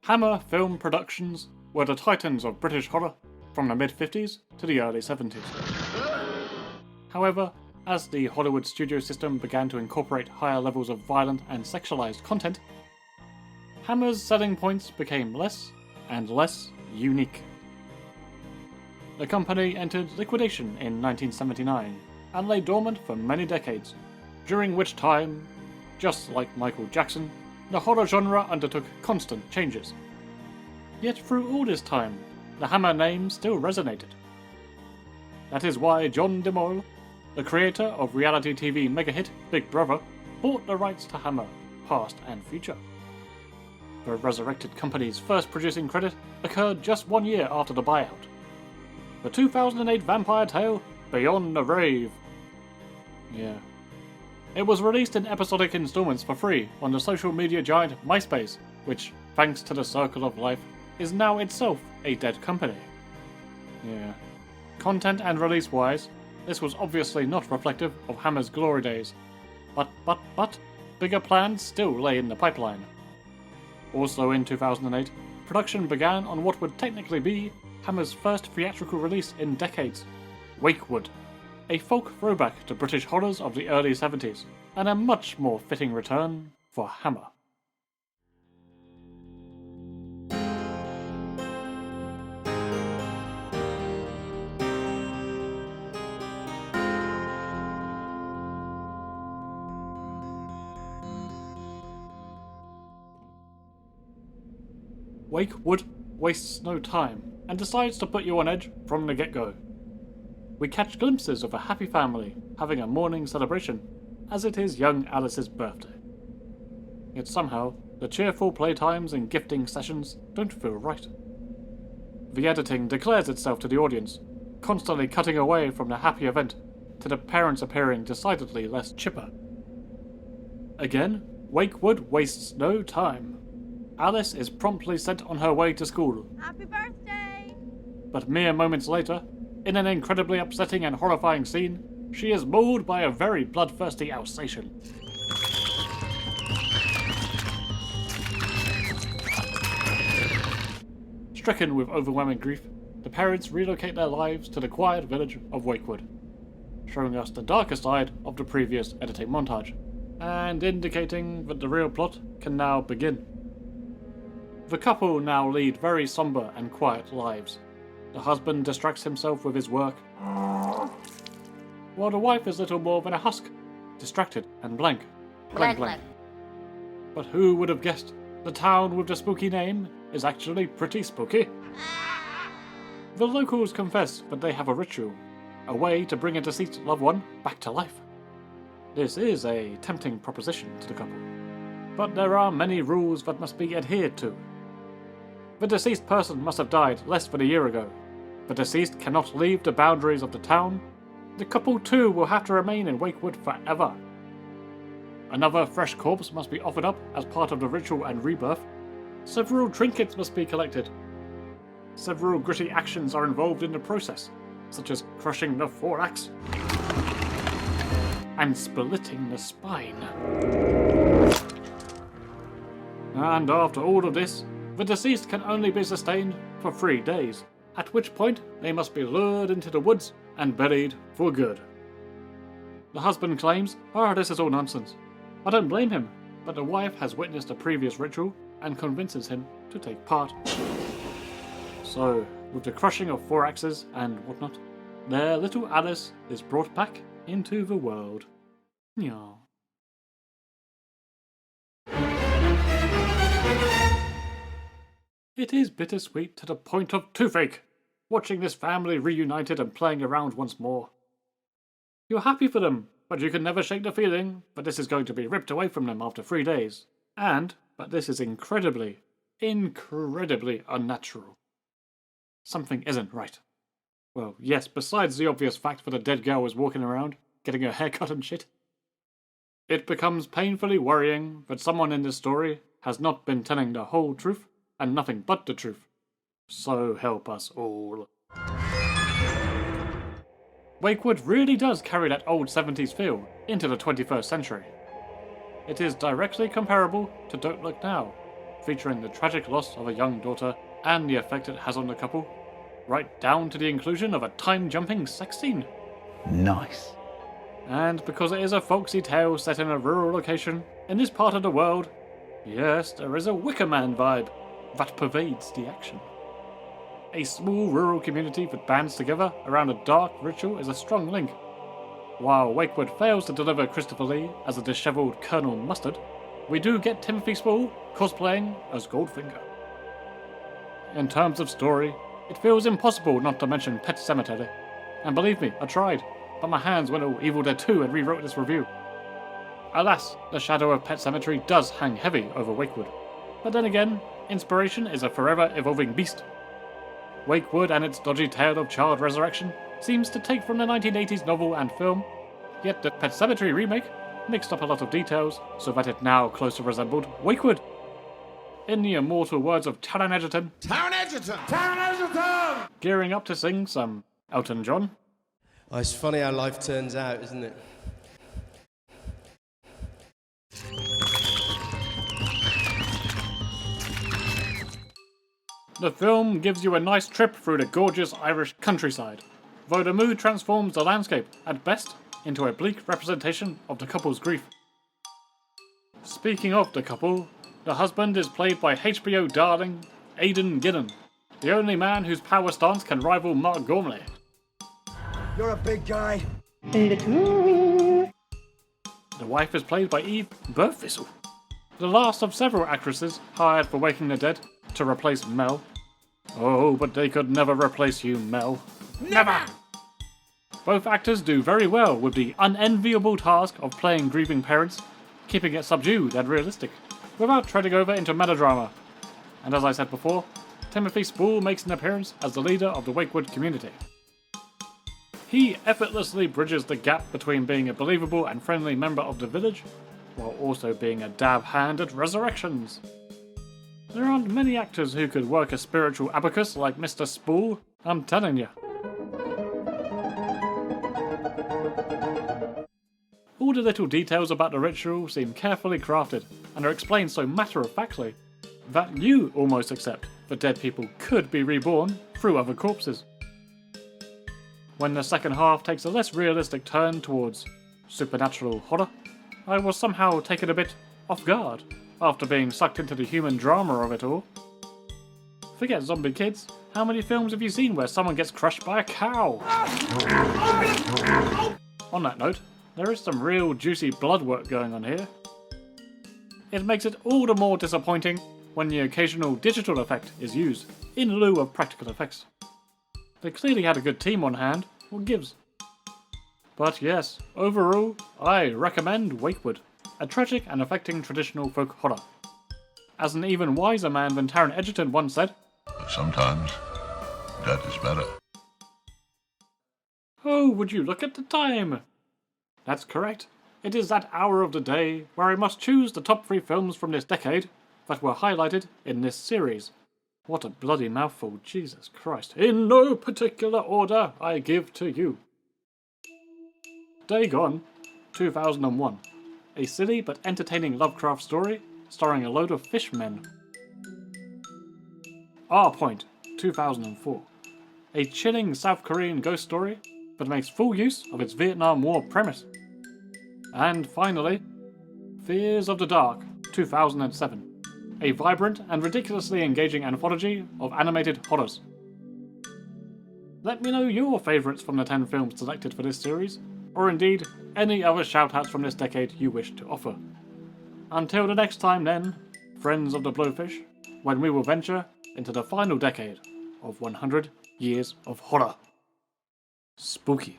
Hammer Film Productions were the titans of British horror from the mid-50s to the early 70s. However, as the Hollywood studio system began to incorporate higher levels of violent and sexualized content, Hammer's selling points became less and less unique. The company entered liquidation in 1979 and lay dormant for many decades, during which time, just like Michael Jackson, the horror genre undertook constant changes. Yet through all this time, the Hammer name still resonated. That is why John DeMille, the creator of reality TV mega-hit Big Brother, bought the rights to Hammer, past and future. The resurrected company's first producing credit occurred just 1 year after the buyout. The 2008 vampire tale, Beyond the Rave. Yeah. It was released in episodic installments for free on the social media giant MySpace, which, thanks to the Circle of Life, is now itself a dead company. Yeah. Content and release-wise, this was obviously not reflective of Hammer's glory days. But, bigger plans still lay in the pipeline. Also in 2008, production began on what would technically be Hammer's first theatrical release in decades, Wakewood, a folk throwback to British horrors of the early 70s, and a much more fitting return for Hammer. Wakewood wastes no time and decides to put you on edge from the get-go. We catch glimpses of a happy family having a morning celebration as it is young Alice's birthday. Yet somehow, the cheerful playtimes and gifting sessions don't feel right. The editing declares itself to the audience, constantly cutting away from the happy event to the parents appearing decidedly less chipper. Again, Wakewood wastes no time. Alice is promptly sent on her way to school. Happy birthday! But mere moments later, in an incredibly upsetting and horrifying scene, she is mauled by a very bloodthirsty Alsatian. Stricken with overwhelming grief, the parents relocate their lives to the quiet village of Wakewood, showing us the darker side of the previous editing montage, and indicating that the real plot can now begin. The couple now lead very somber and quiet lives. The husband distracts himself with his work, while the wife is little more than a husk, distracted and blank. Blank. But who would have guessed the town with the spooky name is actually pretty spooky? The locals confess that they have a ritual, a way to bring a deceased loved one back to life. This is a tempting proposition to the couple, but there are many rules that must be adhered to. The deceased person must have died less than a year ago. The deceased cannot leave the boundaries of the town. The couple too will have to remain in Wakewood forever. Another fresh corpse must be offered up as part of the ritual and rebirth. Several trinkets must be collected. Several gritty actions are involved in the process, such as crushing the thorax and splitting the spine. And after all of this, the deceased can only be sustained for 3 days, at which point they must be lured into the woods and buried for good. The husband claims, this is all nonsense. I don't blame him, but the wife has witnessed a previous ritual and convinces him to take part. So, with the crushing of thoraxes and whatnot, their little Alice is brought back into the world. Meow. It is bittersweet to the point of toothache, watching this family reunited and playing around once more. You're happy for them, but you can never shake the feeling that this is going to be ripped away from them after 3 days. But this is incredibly unnatural. Something isn't right. Well, yes, besides the obvious fact that a dead girl was walking around, getting her hair cut and shit. It becomes painfully worrying that someone in this story has not been telling the whole truth and nothing but the truth. So help us all. Wakewood really does carry that old 70s feel into the 21st century. It is directly comparable to Don't Look Now, featuring the tragic loss of a young daughter and the effect it has on the couple, right down to the inclusion of a time-jumping sex scene. Nice. And because it is a folksy tale set in a rural location in this part of the world, yes, there is a Wicker Man vibe that pervades the action. A small rural community that bands together around a dark ritual is a strong link. While Wakewood fails to deliver Christopher Lee as a dishevelled Colonel Mustard, we do get Timothy Spall cosplaying as Goldfinger. In terms of story, it feels impossible not to mention Pet Sematary. And believe me, I tried, but my hands went all Evil Dead 2 and rewrote this review. Alas, the shadow of Pet Sematary does hang heavy over Wakewood. But then again, inspiration is a forever evolving beast. Wakewood and its dodgy tale of child resurrection seems to take from the 1980s novel and film, yet the Pet Sematary remake mixed up a lot of details so that it now closer resembled Wakewood. In the immortal words of Taron Egerton, gearing up to sing some Elton John. Oh, it's funny how life turns out, isn't it? The film gives you a nice trip through the gorgeous Irish countryside, though the mood transforms the landscape, at best, into a bleak representation of the couple's grief. Speaking of the couple, the husband is played by HBO darling Aiden Gillen, the only man whose power stance can rival Mark Gormley. You're a big guy. The wife is played by Eve Birthistle, the last of several actresses hired for Waking the Dead to replace Mel. Oh, but they could never replace you, Mel. Never! Both actors do very well with the unenviable task of playing grieving parents, keeping it subdued and realistic, without treading over into melodrama. And as I said before, Timothy Spall makes an appearance as the leader of the Wakewood community. He effortlessly bridges the gap between being a believable and friendly member of the village, while also being a dab hand at resurrections. There aren't many actors who could work a spiritual abacus like Mr. Spall, I'm telling you. All the little details about the ritual seem carefully crafted and are explained so matter-of-factly that you almost accept that dead people could be reborn through other corpses. When the second half takes a less realistic turn towards supernatural horror, I was somehow taken a bit off guard after being sucked into the human drama of it all. Forget zombie kids, how many films have you seen where someone gets crushed by a cow? On that note, there is some real juicy blood work going on here. It makes it all the more disappointing when the occasional digital effect is used in lieu of practical effects. They clearly had a good team on hand, what gives? But yes, overall, I recommend Wakewood, a tragic and affecting traditional folk horror. As an even wiser man than Taron Egerton once said, but sometimes that is better. Oh, would you look at the time? That's correct. It is that hour of the day where I must choose the top 3 films from this decade that were highlighted in this series. What a bloody mouthful, Jesus Christ. In no particular order, I give to you. Day Gone, 2001. A silly but entertaining Lovecraft story starring a load of fishmen. R Point, 2004. A chilling South Korean ghost story that makes full use of its Vietnam War premise. And finally, Fears of the Dark, 2007. A vibrant and ridiculously engaging anthology of animated horrors. Let me know your favourites from the 10 films selected for this series, or indeed any other shoutouts from this decade you wish to offer. Until the next time then, friends of the Blowfish, when we will venture into the final decade of 100 years of horror. Spooky.